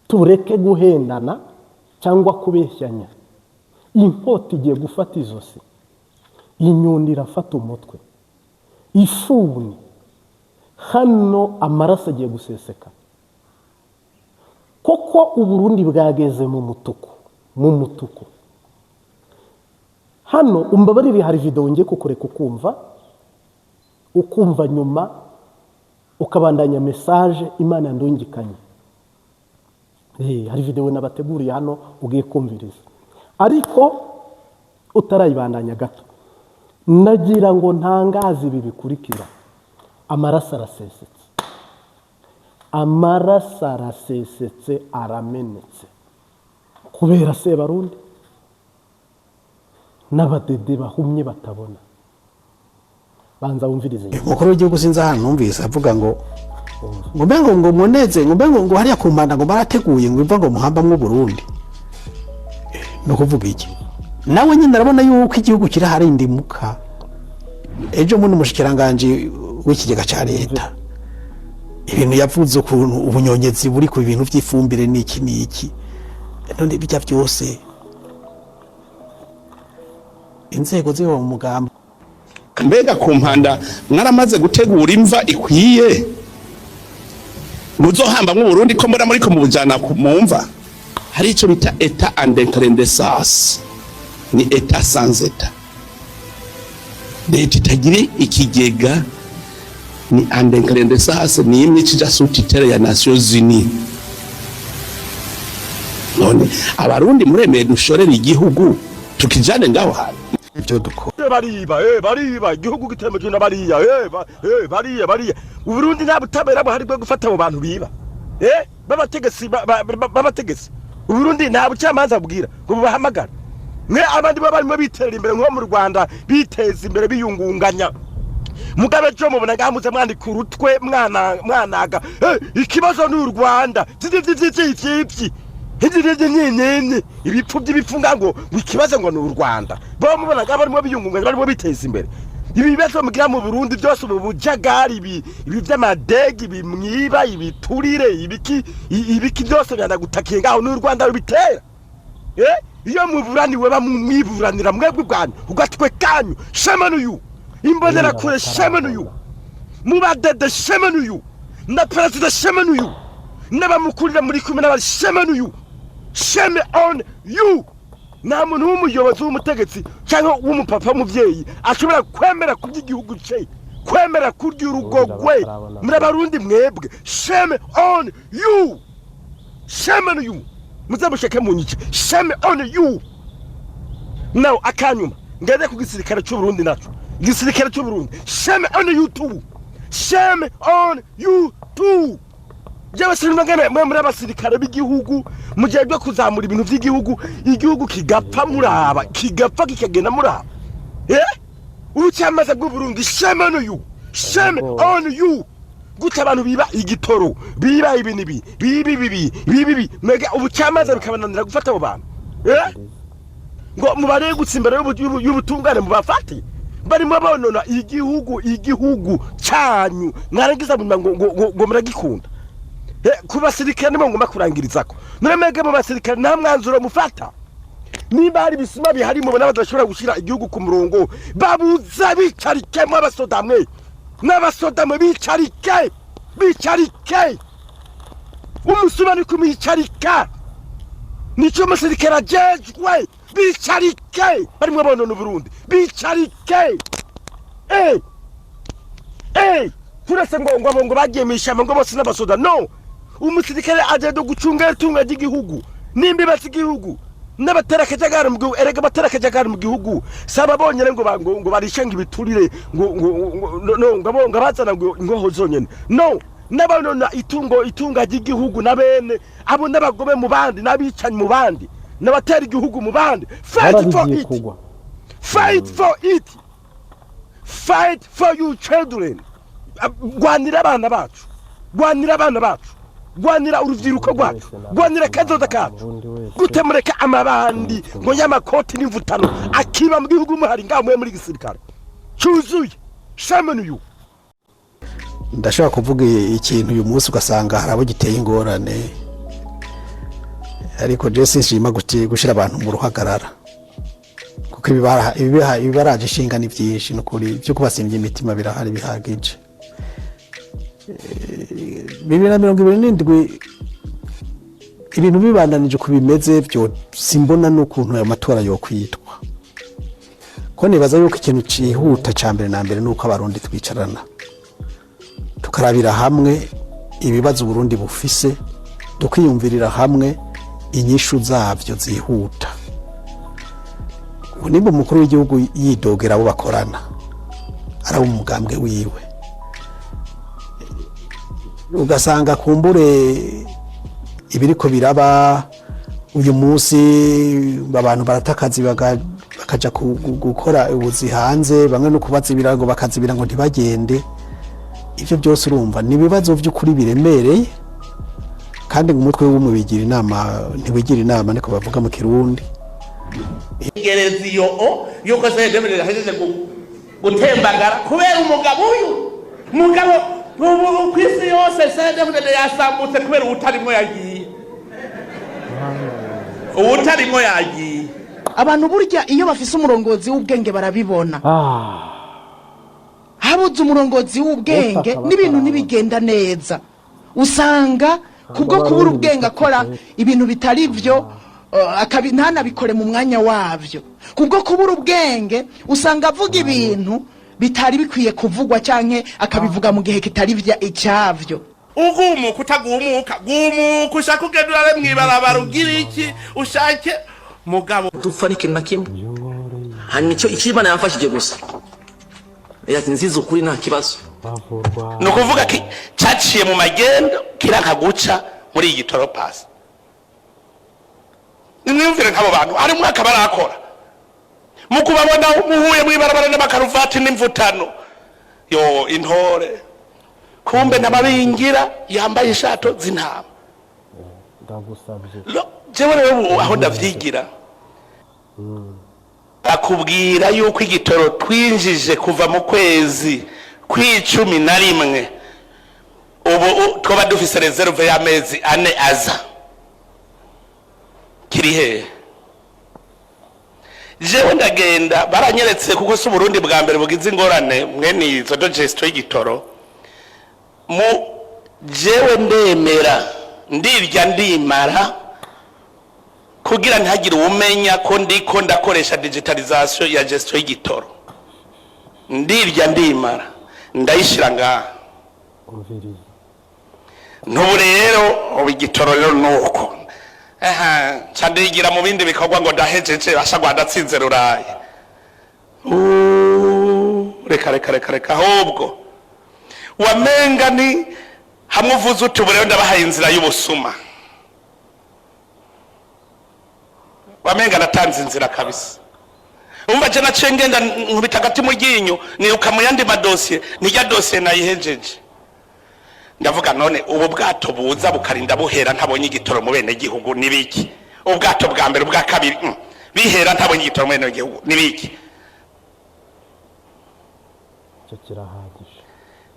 tureke guhendana cyangwa kubeshyanya. Inkota igiye gufata izosi, inyundo irafata umutwe, ifuni hano amaraso agiye guseseka. Koko Uburundi bwageze mu mutuku. Hano umbabarire, hari video ngiye kukureka ukumva nyuma ukabandanya message Imana ndungikanye. Hari video nabateguriye hano ugiye kumviriza, ariko utarayibandanya gato nagira ngo ntangaze ibi bikurikira. Amaraso arasesetse, aramenetse kubera Sebarundi n'abadede bahumye batabona. Banza wumvirize. Umukuru w'igihugu sinzi ahantu numvise avuga ngo ngo muneze ngo hariya ku Mpanda ngo barateguye ngo biva ngo muhambamwe Burundi. No kuvuga iki? Nawe nyine arabona yuko igihugu kiri harindimuka. Ejo muno mushikiranganje w'ikigega ca leta ibintu yavuze ukuntu ubunyonyezi buri ku bintu by'ifumbire n'iki none bijya byose inzego ziho mu mugamba. Mbega ku Mpanda mwaramaze gutegura imva ikwiye muzohamba mu Burundi ko mbona muri ko mubujana mu mva? Hari ico bita état en décadence, ni état sans état. Leta itagire ikigega ni en décadence, ni imwe kija sous-tutelle ya Nations Unies. None abarundi muremeye dushorera igihugu tukijane ngaho hantu ibyo dukora bariba igihugu gitemejwe na bariya bariya. Uburundi nta butabera buhari bwo gufata abo bantu biba babategesi. Uburundi nta bucamanza bubwira ngo bahamagara mwe abandi barimo bitera imbere nko mu Rwanda biteza imbere biyungunganya. Mugabe cyo mubona gamuze mwandika urutwe mwanaga ikibazo ni u Rwanda nyenyenye ibipfu by'ibifunga ngo ikibazo ngo ni u Rwanda. Bo mubona barimo biyungunganya barimo biteza imbere. Ibi bibazo mugira mu Burundi byose ubu bujagari ibi by'amadegi bimwiba ibiturire ibiki byose byanda gutakiye ngaho n'u Rwanda rubitera. Iyo muburaniwe bamwiburanira mwebwe bwanyu ugatwe kanyu shemanuyu imbonera kure shemanuyu mubadede shemanuyu na president shemanuyu n'abamukurira muri kumwe n'abari shemanuyu. Shame on you. Nta muntu w'umuyobozi w'umutegetsi cyangwa w'umupapa w'umuvyeyi ashobora kwemera kurya igihugu cye, kwemera kurya urugo rwe. Muri Abarundi mwebwe, shame on you. Shame on you. Muzamushake munyice. Shame on you. Now akanyuma ngende ku gisirikare cy'u Burundi naco. Igisirikare cy'u Burundi, shame on you too. Shame on you too. Jewe sinumagana muri abasirikare b'igihugu mugiye byo kuzamura ibintu by'igihugu, igihugu kigapfa muraba, kigapfa kikagenda muraba. Urucyamaze bw'u Burundi, shame on you. Shame on you. Guta abantu biba igitoro, biba ibintu bibi mega ubucyamaze bikabananira gufata abo bantu. Ngo mubare gutsimbara y'ubutungane mubafati. Barimo bonona igihugu cyanyu mwarangiza ngo muragikunda. Kubasirikare nibo ngomba kurangirizako. Muremege mu basirikare nta mwanzuro mufata. Niba hari bisima bihari mu bona badashobora gushira igihugu ku murongo, babuza bicarike mu abasodamwe. N'abasodamwe bicarike. Umusubani kumicarika. Nico musirikare ajejwe. Bicarike. Barimo bonona Burundi. Bicarike. Turase ngo bagemisha ngo bose n'abasoda. No. Umusirikare ajedo gucunga itunga ry'igihugu n'imbibatsi igihugu n'abaterakajagara mu gihugu. Erega baterakajagara mu gihugu saba bonyere ngo barishange ibiturire ngo bazana ngo ingoho zonyene. No, n'abonona itunga ry'igihugu nabene abo n'abagome mu bandi n'abicanyi mu bandi n'abatera igihugu mu bandi. Fight for it. Fight for it. Fight for you children. Gwanira abana bacu, gwanira uruvyiruko rwacu, gwanira kazoza kacu. Gutemureka amabandi ngo nyamakoti n'imvutano akiba mu gihugu muhari ngamwe muri gisirikare cyuzuye. Shame on you. Ndashaka kuvuga ikintu uyu munsi ugasanga harabo giteye ingorane. ariko je sinshima gushira abantu mu ruhagarara kuko ibibaraje ishinga ni byinshi n'ukuri byo kubasimbye imitima birahari bihagije 2027 ibintu bibandanije ku bimeze byo simbona n'ukuntu ayo matora yo kwitwa ko nibaza yuko ikintu cihuta cyambere na mbere nuko abarundi twicarana tukarabira hamwe ibibazo Burundi bufise tukiyumvirira hamwe inyishu zavyo zihuta nimba umukuru w'igihugu yidogera abo bakorana araba umugambwe wiwe ugasanga kumbure ibiriko biraba uyu munsi abantu baratakazi bakaja gukora ubuzi hanze bamwe no kubazibira ngo bakazibira ngo ntibagende ivyo byose urumva ni bibazo by'ukuri biremereye kandi ngo umutwe w'umubigira inama ntiwigira inama niko bavuga mu Kirundi Gereziyo yuko se David yahejeje gutembagara kubera umugabo kwisi yose se David yasambutse kubera utarimo yagiye abantu burya iyo bafise umurongozi w'ubwenge barabibona habuze umurongozi w'ubwenge n'ibintu ntibigenda neza usanga kubwo kubura ubwenge akora ibintu bitari byo ntanabikore mu mwanya wavyo kubwo kubura ubwenge usanga avuga ibintu bitari bikwiye kuvugwa canke akabivuga mu gihe kitari icyavyo ugumuka utagumuka gumuka ushaka ugendurare mwibarabara ugira iki ushake mugabo dupfa n'ikintu na kimwe hanyuma icyo Imana yamfashije gusa yati nziza ukuri nta kibazo no kuvuga ki cyaciye mu magendo kiranka guca muri iyi gitoro pass nimwumvire nk'abo bantu ari mwaka barakora mu kubabona muhuye mwibarabara n'abakaruvati n'imvutano yo intore kumbe n'ababingira yambaye ishato z'intama ndagusabye jewe rero aho ndavyigira akubwira yuko igitoro twinjije kuva mu kwezi kw'icumi na rimwe ubu twoba dufise reserve y'amezi 4 aza kiri hehe jewe ndagenda baranyeretse kuko si Burundi bwa mbere bugize ingorane mwene izo gestion y'igitoro mu jewe ndemera ndirya ndimara kugira ntihagire umenya ko ndiko ndakoresha digitalization ya gestion y'igitoro ndirya ndimara ndayishira ngaha n'ubu rero igitoro rero nuko candigira mu bindi bikorwa ngo ndahejeje ashagwa ndatsinze ruraye reka ahubwo wamenga ni hamwe uvuze uti ubu rero ndabahaye inzira y'ubusuma wamenga natanze inzira kabisa umva je naciye ngenda nkubita agati mu ryinyo niruka mu yandi madosiye nijya dosiye nayihejeje ndavuga none ubu bwato buza bukarinda buhera ntabonye igitoro mu bene gihugu nibiki ubwato bwa mbere ubwa kabiri bihera ntabonye igitoro mu bene gihugu nibiki cyo kirahagije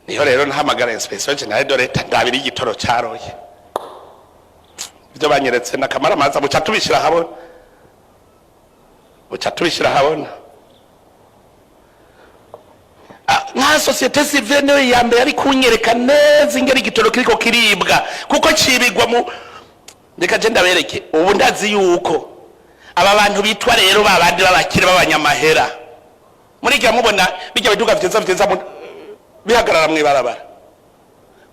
niyo rero ntahamagara inspection generale de l'etat ndabiri igitoro cyaroye ibyo banyeretse nakamara amaza buca tubishira habona nka societe civile niyo ya mbere ari kunyereka neza ingeri igitoro kiriko kiribwa kuko cibigwa mu reka je ndabereke ubu ndazi yuko aba bantu bitwa rero babandi babakire babanyamahera muri gihe mubona bijya biduga viteza bihagarara mwibarabara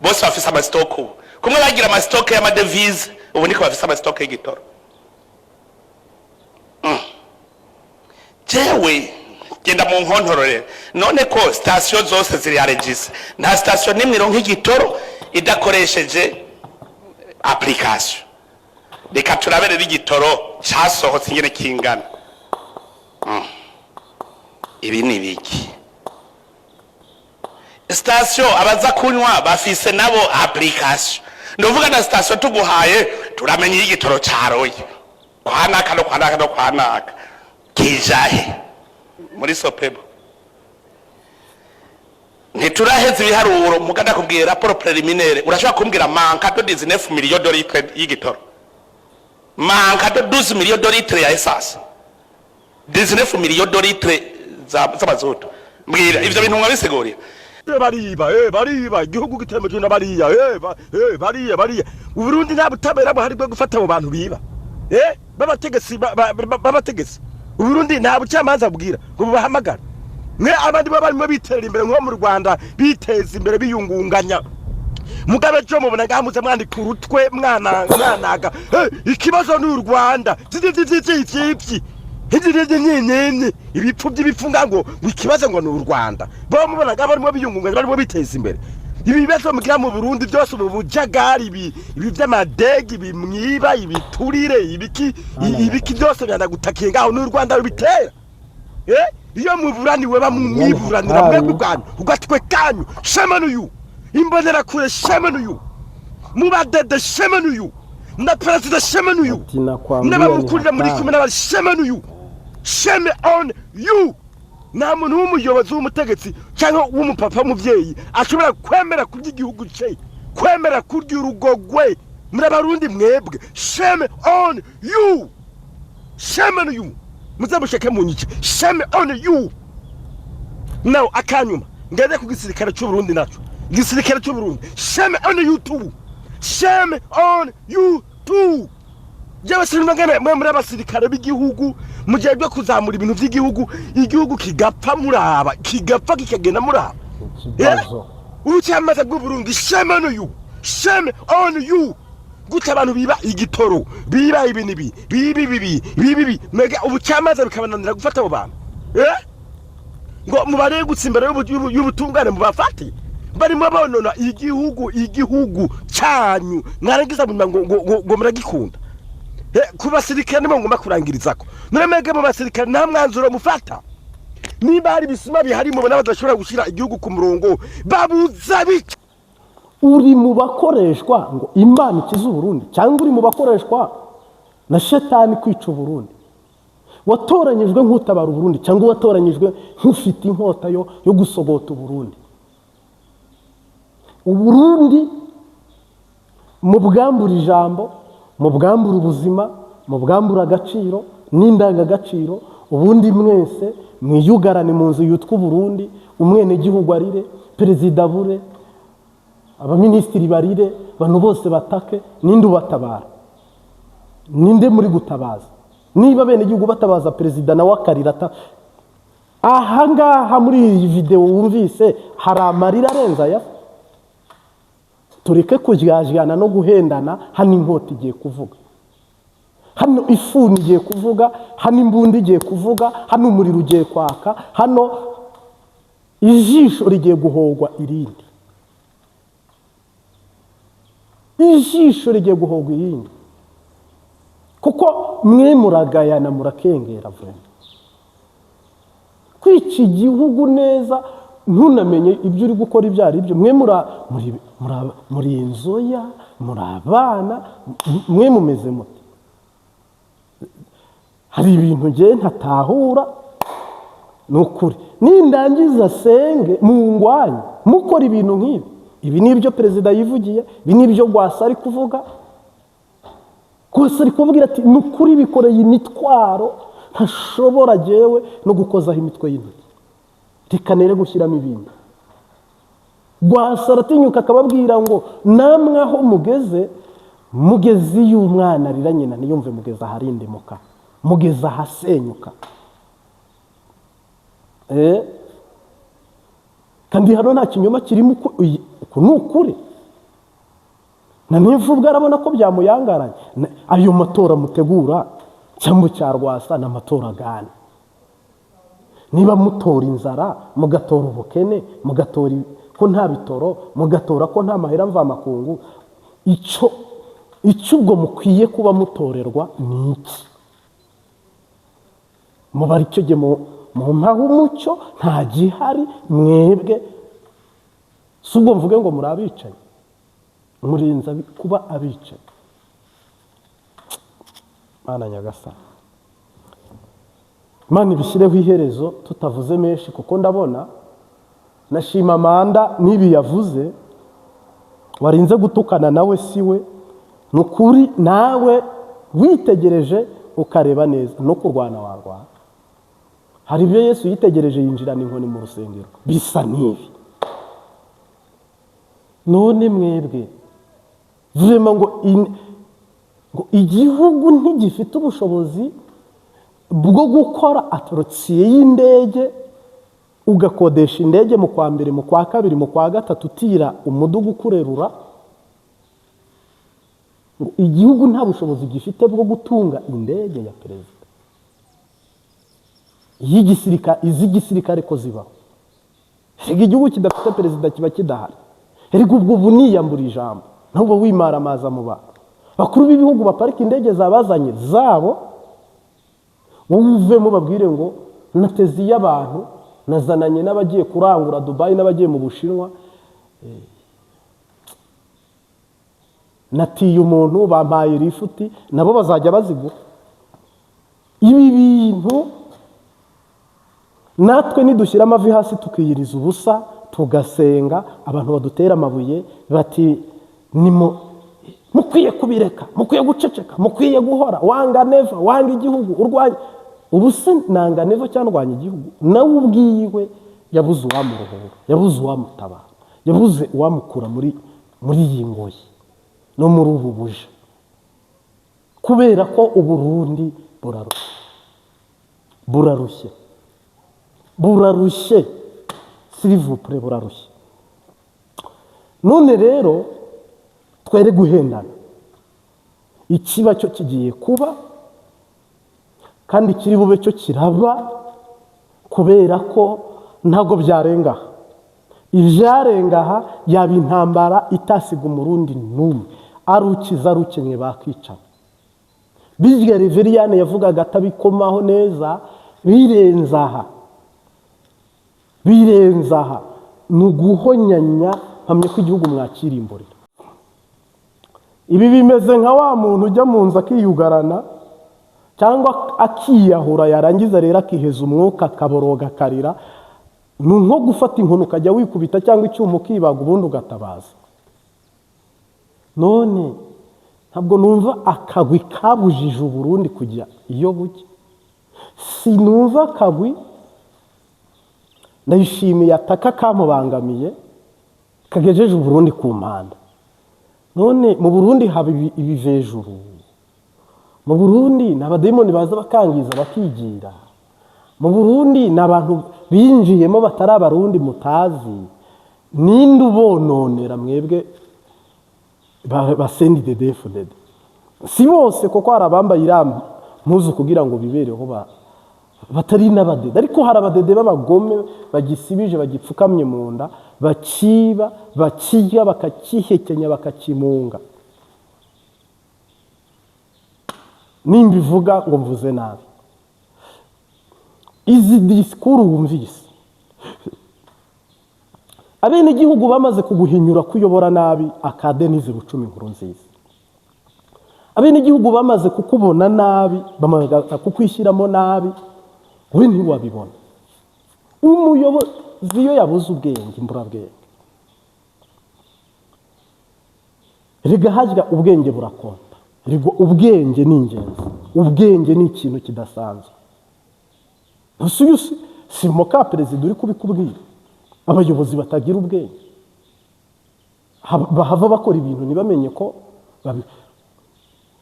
bose bafise ama stock ubu kumwe bagira ama stock ya devise ubu niko bafise ama stock y'igitoro jewe genda mu nkontorore none ko station zose ziri arregise nta station nimwe ironka igitoro idakoresheje application reka turabere igitoro cyasohotse ingene kingana ibi ni biki station abaza kunywa bafise nabo application ndovuga na station tuguhaye turamenya igitoro cyaroye kwanaka kijahe muri sopebo ntituraheze ibiharuro muganda kubwira rapport preliminaire urashobora kumbwira manka to 19 million d'euros y'igitoro manka de 12 millions de litres ya essence 19 millions de litres z'amazutu mbwira ivyo bintu mwabisigurira bariba igihugu gitemejwe na bariya bariya Uburundi nta butabera buhari bwo gufata abo bantu biba babategesi Uburundi nta bucamanza bwira ngo bahamagara mwe abandi barimo bitera imbere nko mu Rwanda biteza imbere biyungunganya mugabe cyo mubona gamuze mwandika urutwe mwanaga ikibazo ni u Rwanda nyenyenye ibipfu by'ibifunga ngo ikibazo ngo ni u Rwanda bo mubona barimo biyungunganya barimo biteza imbere ibibazo mugira mu Burundi byose ubu bujagari ibi by'amadegi bimwiba ibiturire ibiki byose byanda gutakiye ngaho n'u Rwanda rubitera iyo muburaniwe bamwiburanira mwebwe bwanyu ugatwe kanyu shemanuyu imbonera kure shemanuyu mubadede shemanuyu na president shemanuyu n'abamukurira muri kumwe n'abari shemanuyu shame on you nta muntu w'umuyobozi w'umutegetsi cyangwa w'umupapa w'umuvyeyi ashobora kwemera kurya igihugu cye kwemera kurya urugogwe muri abarundi mwebwe shame on you muzamushake munyice shame on you now akanyuma ngende ku gisirikare cy'u Burundi naco igisirikare cy'u Burundi shame on you too Jewe sinumagana muri abasirikare b'igihugu mugiye byo kuzamura ibintu by'igihugu igihugu kigapfa muraba kigapfa kikagenda muraba urucyamaze bw'u Burundi shame on you gute abantu biba igitoro biba ibintu bibi mega ubucyamaze bikabananira gufata abo bantu ngo mubare gutsimbara y'ubutungane mubafate barimo bonona igihugu cyanyu mwarangiza ngo muragikunda ku basirikare nibo ngomba kurangirizako mwemege mu basirikare nta mwanzuro mufata niba hari bisuma bihari mu bona badashobora gushira igihugu ku murongo babuza biki uri mu bakoreshwa ngo Imana ikiza Burundi cyangwa uri mu bakoreshwa na shetani kwica Burundi watoranyijwe nk'utabara Burundi cyangwa watoranyijwe nk'ufite inkota yo gusogota Burundi Uburundi mu bwambura ijambo mu bwambura ubuzima mu bwambura agaciro n'indangagaciro ubundi mwese mwiyugarane mu nzu yitwa Burundi umwene gihugu arire perezida bure abaministiri barire bantu bose batake ninde ubatabara ninde muri gutabaza niba bene gihugu batabaza perezida na wakarira ahangaha muri iyi video wumvise hari amarira arenza ya tureke kujyajyana no guhendana hano inkota igiye kuvuga hano ifuni igiye kuvuga hano imbundi igiye kuvuga hano umuriro ugiye kwaka hano ijisho rigiye guhogwa irindi kuko mwe muragayana murakengera vuba kwica igihugu neza ntunamenye ibyo uri gukora ibyo ari byo mwe muri inzoya muri abana mwe mumeze muti hari ibintu ngiye ntatahura nukuri nindangiza senge mu ngwanyi mukora ibintu nk'ibi ibi nibyo perezida yivugiye ibi nibyo Gwasa ari kuvuga Gwasa ari kuvugira ati nukuri bikoreye imitwaro ntashobora jewe no gukozaho imitwe y'intoki tikanere gushyiramo ibindi Gwasa aratinyuka akababwira ngo namwe aho mugeze y'umwana arira nyina niyumve mugeze aharindimuka mugeze ahasenyuka kandi hano nta kinyoma kirimo uku nukuri na nivuga arabona ko byamuyangaranye ayo matora mutegura cyangwa cya Rwasa n'amatora gane niba mutora inzara mugatora ubukene mugatora ko nta bitoro mugatora ko nta mahera mva makungu icyo ubwo mukwiye kuba mutorerwa ni iki mubari cyo ge mu mpaho umucyo nta gihari mwebwe subwo mvuge ngo muri abicaye murinza kuba abicaye Mana Nyagasani Mana ibishyireho iherezo tutavuze menshi kuko ndabona nashima Manda nibi yavuze warinze gutukana nawe siwe nukuri nawe witegereje ukareba neza no kurwana warwana. Hari ibyo Yesu yitegereje yinjirana inkoni mu rusengero bisa n'ibi. None mwebwe vurema ngo igihugu ntigifite ubushobozi bwo gukora atorosiye y'indege, ugakodesha indege mu kwa mbere, mu kwa kabiri, mu kwa gatatu utira umudugu ukurerura. Igihugu nta bushobozi gifite bwo gutunga indege ya perezida, iz'igisirikare ko zibaho. Igihugu kidafite perezida kiba kidahari. Erega ubwo niyambura ijambo ntabwo wimara amaza mu bantu. Bakuru b'ibihugu baparika indege zabazanye zabo, wowe uvemo babwire ngo nateze y'abantu, nazananye n'abagiye kurangura Dubai n'abagiye mu Bushinwa, natiye umuntu bampaye rifuti, nabo bazajya bazigura. Ibi bintu natwe nidushyira amavi hasi tukiyiriza ubusa tugasenga, abantu badutera amabuye bati mukwiye kubireka, mukwiye guceceka, mukwiye guhora, wanga neva, wanga igihugu, urwanya. Ubuse nanga neva cyangwa ndwanya igihugu? Nawe ubwiwe yabuze uwamuruhura, yabuze uwamutabara, yabuze uwamukura muri iyi ngoyi no muri ubu buja, kubera ko Uburundi burarushye s'il burarushye. None rero twere guhendana, ikiba cyo kigiye kuba kandi kiri bube cyo kiraba, kubera ko ntago byarengaha. Ibyarengaha yaba intambara itasiga umurundi n'umwe, arukiza arukenye bakicana. Bizga Reveriyane yavugaga atabikomaho neza, birenzaha ni uguhonyanya hamye ko igihugu mwakirimburira. Ibi bimeze nka wa muntu ujya mu nzu akiyugarana cyangwa akiyahura, yarangiza rero akiheza umwuka akaboroga akarira. Ni nko gufata inkono ukajya wikubita cyangwa icyuma ukibaga ubundi ugatabaza. None ntabwo numva akagwi kabujije Uburundi kujya iyo bujya. Sinumva akagwi ndayishimiye ataka kamubangamiye kagejeje Uburundi ku mpanda. None mu Burundi haba ibivejuru, mu Burundi n'abademoni baza bakangiza bakigira, mu Burundi n'abantu binjiyemo batari abarundi mutazi. Ninde ubononera mwebwe basendi DDFDD? Si bose kuko hari abambaye irambu mpuzu kugira ngo bibereho batari n'abadede, ariko hari abadede b'abagome bagisibije bagipfukamye mu nda, bakiba bakirya bakakihekenya bakakimunga. Nimbivuga ngo mvuze nabi. Izi disikuru wumvise abene igihugu bamaze kuguhinyura kuyobora nabi Denise Bucumi Nkurunziza. Abene igihugu bamaze kukubona nabi, bamaze kukwishyiramo nabi, we ntiwabibona. Umuyobozi iyo yabuze ubwenge, imburabwenge. Erega hajya ubwenge burakonta. Erega ubwenge ni ingenzi. Ubwenge ni ikintu kidasanzwe. Ntusuyusi si moka perezida uri kubikubwira. Abayobozi batagira ubwenge bahava bakora ibintu ntibamenye ko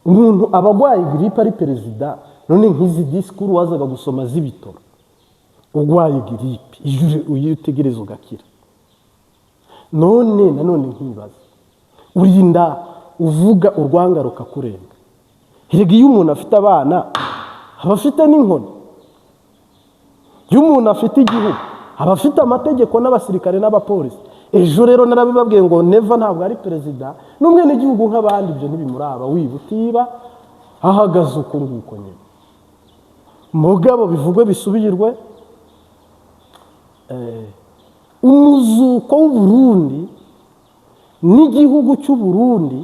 umuntu abagwaye gripe ari perezida. None nk'izi disikuru wazaga gusoma z'ibitoro, ugwaye gripe uyitegereza ugakira. None nanone nkibaza, urinda uvuga urwanga rukakurenga. Erega iyo umuntu afite abana aba afite n'inkoni, iyo umuntu afite igihugu aba afite amategeko n'abasirikare n'abapolisi. Ejo rero narabibabwiye ngo neva ntabwo ari perezida, n'umwe n'igihugu nk'abandi, ibyo ntibimuraba. Wibutiba ahagaze uko nguko nyine. Mugabo bivugwe bisubirwe, umuzuko w'Uburundi n'igihugu cy'Uburundi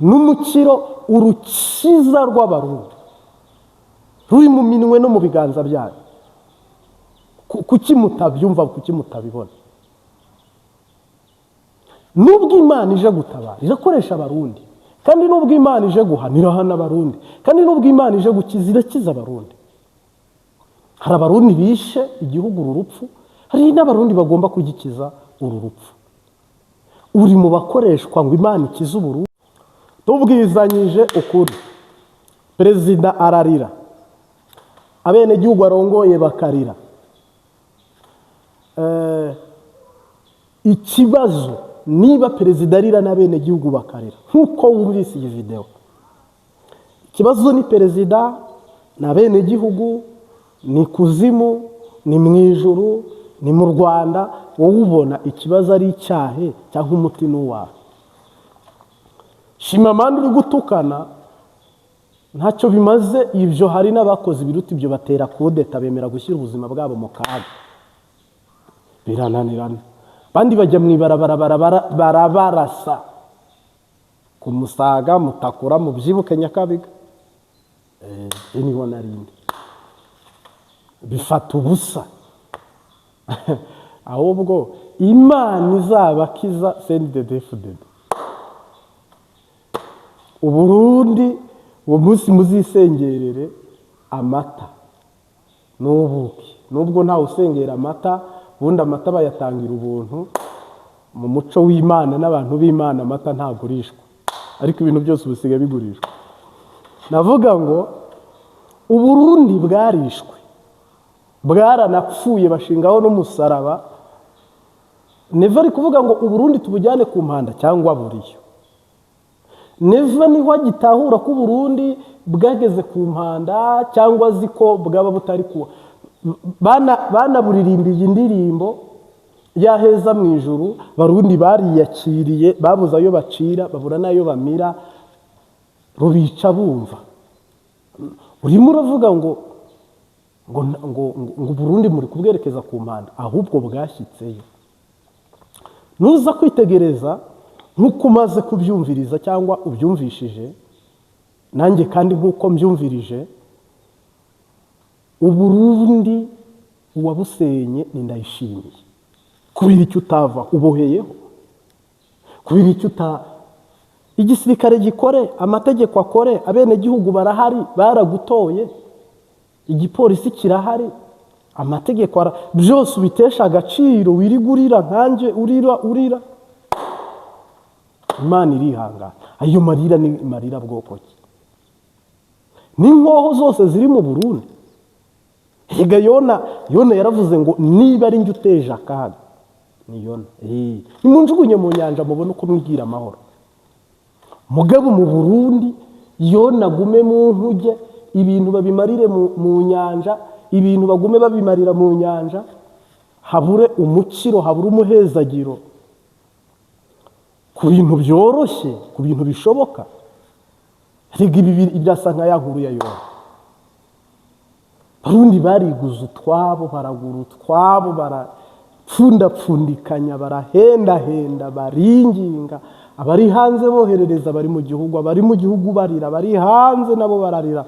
n'umukiro, urukiza rw'abarundi ruri mu minwe no mu biganza byayo. Kuki mutabyumva, kuki mutabibona? Nubwo Imana ije gutabara irakoresha abarundi, kandi nubwo Imana ije guhana irahana abarundi, kandi nubwo Imana ije gukiza irakiza abarundi. Hari abarundi bishe igihugu uru rupfu, hari n'abarundi bagomba kugikiza uru rupfu. Uri mu bakoreshwa ngo Imana ikize uburundi. Tubwizanyije ukuri, perezida ararira, abenegihugu arongoye bakarira. Ikibazo niba perezida arira n'abenegihugu bakarira nk'uko wumvise iyi video, ikibazo ni perezida n'abenegihugu, ni kuzimu, ni mu ijuru, ni mu Rwanda. Wowe ubona ikibazo ari icyahe cyangwa umuti n'uwawe? Shimamanda uri gutukana ntacyo bimaze ibyo. Hari n'abakoze ibiruta ibyo, batera kudeta, bemera gushyira ubuzima bwabo mu kaga, birananirana. Bandi bajya mu ibarabara barabarasa ku Musaga, Mutakura, mu byibuke Nyakabiga, niho narindi bifata ubusa. Ahubwo Imana izabakiza CNDD-FDD. Uburundi uwo munsi muzisengerere amata n'ubuki, nubwo ntawe usengera amata, ubundi amata bayatangira ubuntu. Mu muco w'Imana n'abantu b'Imana amata ntagurishwa, ariko ibintu byose bisigaye bigurishwa. Navuga ngo Uburundi bwarishwe, bwaranapfuye, bashingaho n'umusaraba. Neva ari kuvuga ngo Uburundi tubujyane ku mpanda cyangwa buriyo. Neva niho agitahura ko Uburundi bwageze ku mpanda cyangwa ziko bwaba butari kuwa. Banaburirimbiye indirimbo yaheza mu ijuru, Barundi bariyakiriye, babuze ayo bacira, babura n'ayo bamira, rubica bumva. Urimo uravuga ngo Burundi muri kubwerekeza ku mpanda, ahubwo bwashyitseyo. Nuza kwitegereza nk'uko umaze kubyumviriza cyangwa ubyumvishije, nanjye kandi nk'uko mbyumvirije, Uburundi uwabusenye ni Ndayishimiye. Kubera icyo utava uboheyeho, kubera icyo igisirikare gikore, amategeko akore, abenegihugu barahari, baragutoye, igipolisi kirahari, amategeko byose ubitesha agaciro, wirigurira nkanje urira. Imana irihangana. Ayo marira ni marira bwoko ki? N'inkoho zose ziri mu Burundi. Hega Yona yaravuze ngo niba ari njye uteje akaga, ni Yona. Nimunjugunye mu nyanja mubone uko mwigira amahoro. Mugabo mu Burundi Yona gume mu nkuge, ibintu babimarire mu nyanja, ibintu bagume babimarira mu nyanja, habure umukiro, habure umuhezagiro ku bintu byoroshye, ku bintu bishoboka. Hega ibi birasa nka ya nkuru ya Yona. Barundi bariguza utwabo, baragura utwabo, barapfundapfundikanya, barahendahenda, baringinga. Abari hanze boherereza abari mu gihugu, abari mu gihugu barira, abari hanze nabo bararira.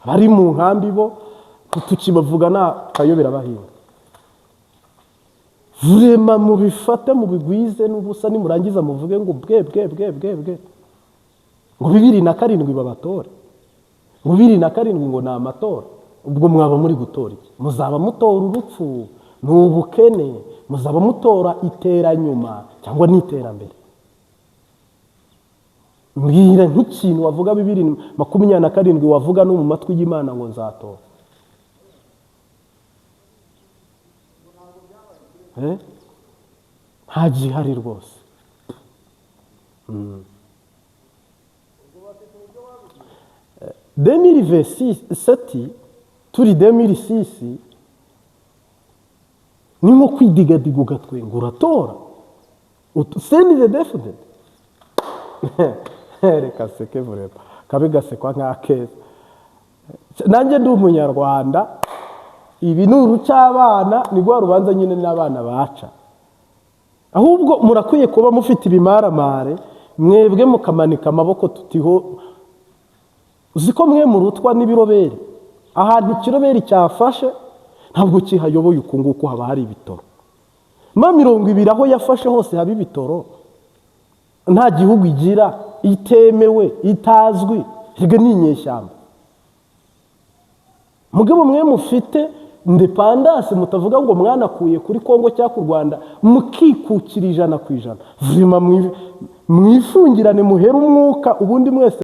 Abari mu nkambi bo tukibavuga na kayobera bahinga. Vurema mubifate mubigwize n'ubusa, nimurangiza muvuge ngo bwe. Ngo 2007 babatore, ngo 2007 ngo ni amatora. Ubwo mwaba muri gutora iki? Muzaba mutora urupfu n'ubukene, muzaba mutora iteranyuma cyangwa n'iterambere? Mbwira nk'ikintu wavuga 2027 wavuga no mu matwi y'Imana ngo nzatora. Hagihari rwose. 2027 turi 2006 ni nko kwidigadiga ugatwenga uratora. CNDD-FDD. Reka seke vureba kabe gasekwa nk'akeza. Nanjye ndi umunyarwanda, ibi ni urucabana, ni rwa rubanza nyine n'abana baca. Ahubwo murakwiye kuba mufite ibimaramare, mwebwe mukamanika amaboko tutiho. Uziko mwe murutwa n'ibiroberi, ahantu ikiroberi cyafashe ntabwo kihayoboye ukunguko, haba hari ibitoro. 20 aho yafashe hose haba ibitoro. nta gihugu igira itemewe itazwi, hirya ni inyeshyamba. Mugabo mwe mufite independance, mutavuga ngo mwanakuye kuri Kongo cyangwa ku Rwanda mukikukira 100%. Vrima mwifungirane muhere umwuka ubundi mwese